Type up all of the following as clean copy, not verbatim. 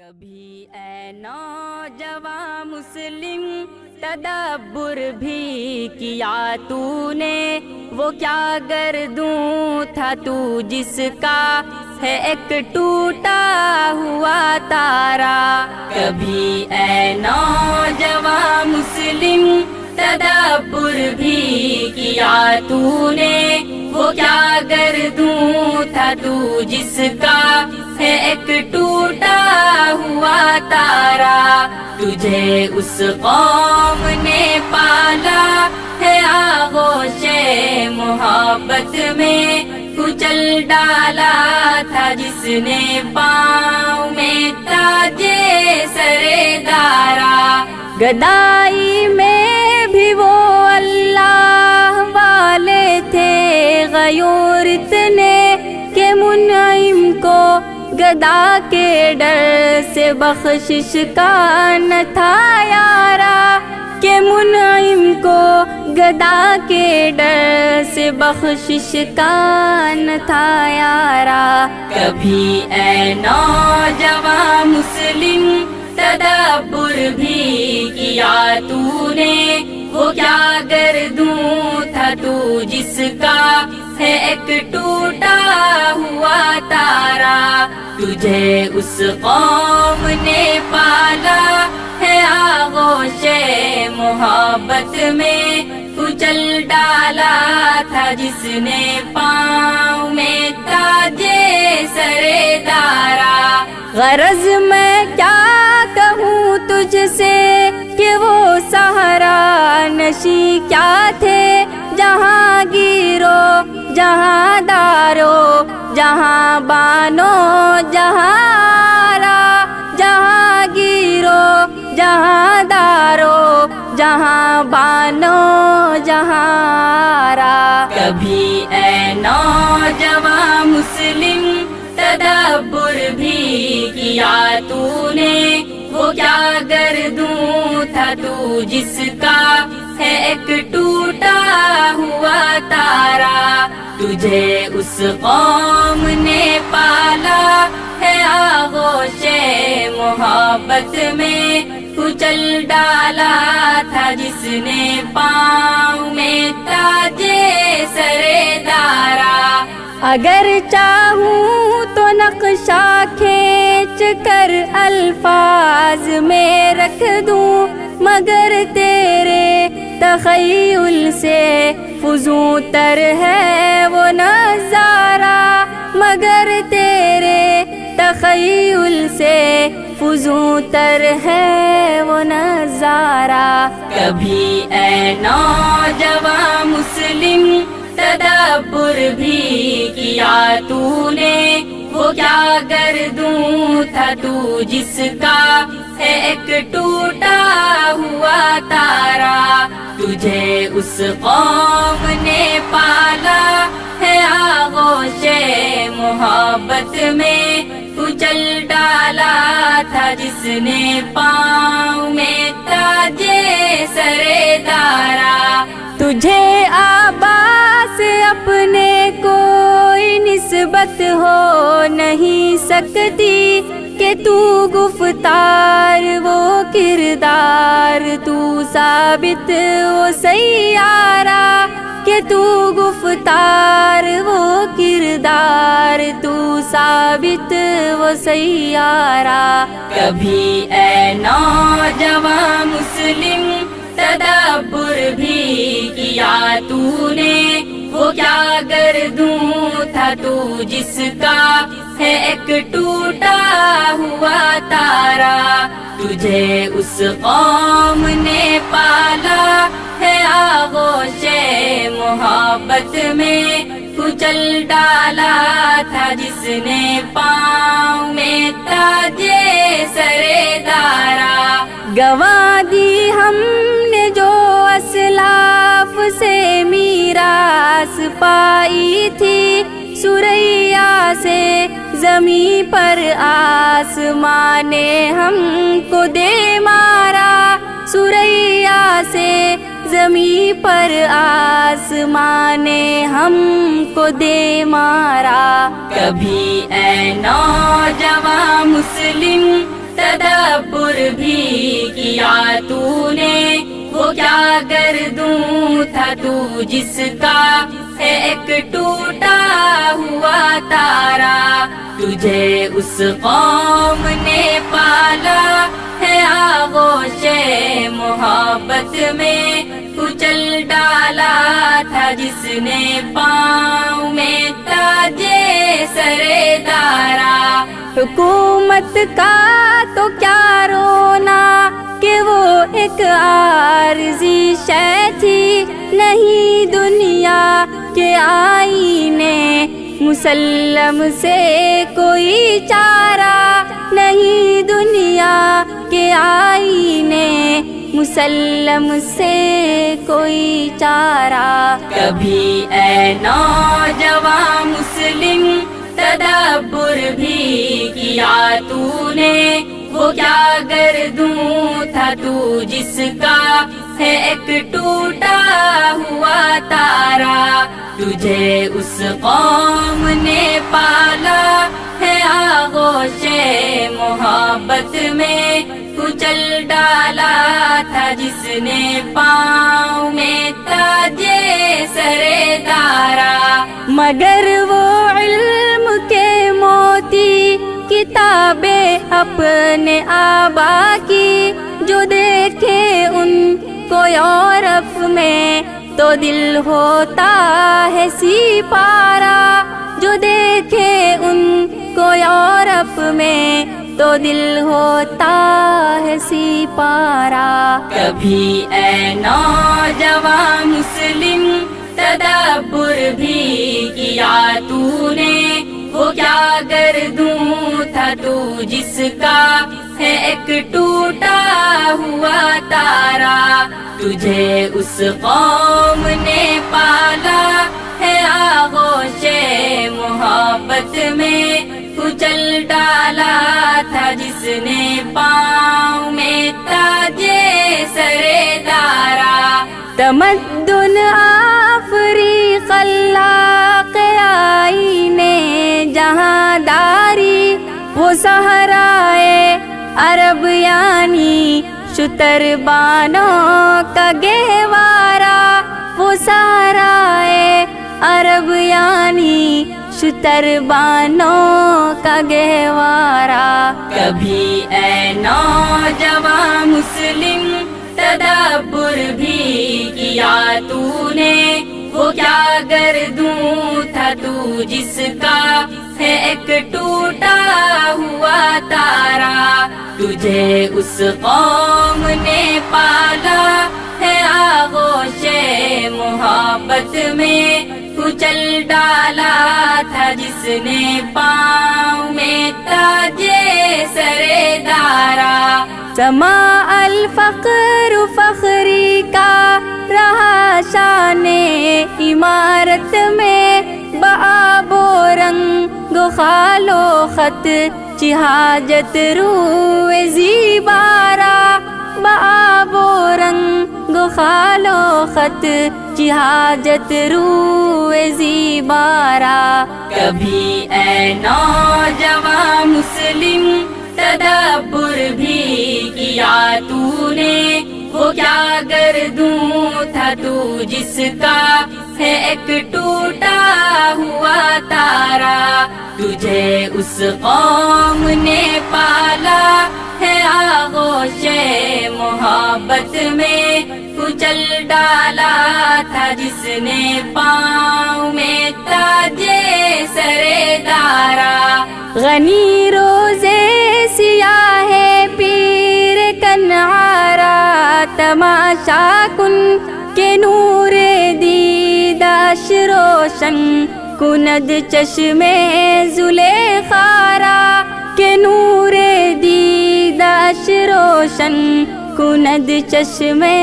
کبھی اے نوجواں مسلم تدبر بھی کیا تو نے، وہ کیا گردوں تھا تو جس کا ہے ایک ٹوٹا ہوا تارا۔ کبھی اے نوجواں مسلم تدبر بھی کیا تو نے، وہ کیا گردوں تھا تو جس کا ہے ایک ٹوٹا ہوا تارا۔ تجھے اس قوم نے پالا ہے آغوش محبت میں، کچل ڈالا تھا جس نے پاؤں میں تاجے سرے دارا۔ گدائی میں بھی وہ اللہ والے تھے غیور اتنے کہ منعم کو گدا کے ڈر سے بخشش کا نہ تھا یارا، کہ منعم کو گدا کے ڈر سے بخشش کا نہ تھا یارا۔ کبھی اے نوجواں مسلم تدبر بھی کیا تو نے، وہ کیا گردوں تھا تو جس کا ہے ایک ٹوٹا ہوا تارا۔ تجھے اس قوم نے پالا ہے آغوش محبت میں، کچل ڈالا تھا جس نے پاؤں میں تاجے سرے دارا۔ غرض میں کیا کہوں تجھ سے کہ وہ صحرا نشی کیا تھے، جہاں گیرو جہاں دارو جہاں بانو جہاں را، جہاں گیرو جہاں دارو جہاں بانو جہاں را۔ کبھی اے نوجواں مسلم تدبر بھی کیا تو نے، وہ کیا گردوں تھا تو جس کا ہے ایک ٹوٹا ہوا تارا۔ تجھے اس قوم نے پالا ہے آغوش محبت میں، کچل ڈالا تھا جس نے پاؤں میں تاجے سرے دارا۔ اگر چاہوں تو نقشہ کھینچ کر الفاظ میں رکھ دوں، مگر تیرے تخیل سے فزوں تر ہے وہ نظارہ، مگر تیرے تخیل سے فزوں تر ہے وہ نظارہ۔ کبھی اے نوجواں مسلم تدبر بھی کیا تو نے، وہ کیا گردوں تھا تو جس کا ہے ایک ٹوٹا ہوا تارا۔ تجھے اس قوم نے پالا ہے آغوش محبت میں، کچل ڈالا تھا جس نے پاؤں میں تاجے سرے دارا۔ تجھے آبا سے اپنے کوئی نسبت ہو نہیں سکتی، کہ تو گفتار وہ کردار تو ثابت وہ سیارہ، کہ تو گفتار وہ کردار تو ثابت وہ سیارہ۔ کبھی اے نوجواں مسلم تدبر بھی کیا تو نے، وہ کیا گردوں تھا تو جس کا ہے ایک ٹوٹا ہوا تارا۔ تجھے اس قوم نے پالا ہے آغوش محبت میں، کچل ڈالا تھا جس نے پاؤں میں تاجے سرے دارا۔ گنوا دی ہم نے جو اسلاف سے میراث پائی تھی، سریا سے زمیں پر آسمان نے ہم کو دے مارا، سریا سے زمیں پر آسمان نے ہم کو دے مارا۔ کبھی اے نوجواں مسلم تدبر بھی کیا تو نے، وہ کیا گردوں تھا تو جس کا ہے ایک ٹوٹا ہوا تارا، تجھے اس قوم نے پالا ہے آغوش محبت میں، کچل ڈالا تھا جس نے پاؤں میں تاجے سرے دارا۔ حکومت کا تو کیا رونا کہ وہ ایک عارضی شے تھی، نہیں دنیا کے آئینے مسلم سے کوئی چارہ، نہیں دنیا کے آئینے مسلم سے کوئی چارہ۔ کبھی اے نوجوان مسلم تدبر بھی کیا تو نے، وہ کیا گردوں تھا تو جس کا ہے ایک ٹوٹا ہوا تارا، تجھے اس قوم نے پالا ہے آغوش محبت میں، کچل ڈالا تھا جس نے پاؤں میں تاجے سرے دارا۔ مگر وہ علم کے موتی کتابیں اپنے آبا کی، جو دیکھے ان کو یورپ میں تو دل ہوتا ہے سپارہ، جو دیکھے ان کو یورپ میں تو دل ہوتا ہے سپارہ۔ کبھی اے نوجوان مسلم تدبر بھی کیا تو نے، وہ کیا گردوں تھا تو جس کا ہے ایک ٹوٹا ہوا تارا، تجھے اس قوم نے پالا ہے آغوش محبت میں، کچل ڈالا تھا جس نے پاؤں میں تاجے سرے دارا۔ تمدن آفری خلاق آئینے جہاں داری، وہ صحرائے عرب یعنی شتر بانوں کا گہوارہ، وہ صحرائے عرب یعنی شتر بانوں کا گہوارہ۔ کبھی اے نوجوان مسلم تدبر بھی کیا تو نے، وہ کیا گردوں تھا تو جس کا ہے ایک ٹوٹا ہوا تارا، تجھے اس قوم نے پالا ہے آغوش محبت میں، کچل ڈالا تھا جس نے پاؤں میں تاجے سرے دارا۔ سما الفقر فخری کا رہا شان عمارت میں، بآب و رنگ و خال و خط چہاجت روئے زیبارہ، بآب و رنگ و خال و خط چہاجت روئے زیبارہ۔ کبھی اے نوجوان مسلم تدبر بھی کیا تو نے، وہ کیا گردوں تھا تو جس کا ہے ایک ٹوٹا ہوا تارا، تجھے اس قوم نے پالا ہے آغوش محبت میں، کچل ڈالا تھا جس نے پاؤں میں تاجے سرے دارا۔ غنی روزے سیاہ پیر کنعارا، تماشا کن کے نور دیداش روشن کند چشمے زلیخارا، کے نور دیداش روشن کند چشمے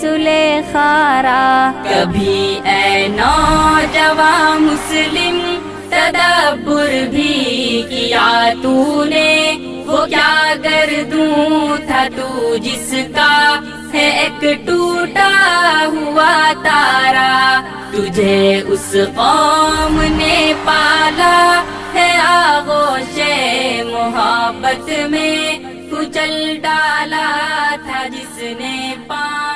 زلیخارا۔ کبھی اے نوجوان مسلم تدبر بھی کیا تو نے، وہ کیا گردوں تھا تو جس کا ہے ایک ٹوٹا ہوا تارا، تجھے اس قوم نے پالا ہے آغوش محبت میں، کچل ڈالا تھا جس نے پاؤں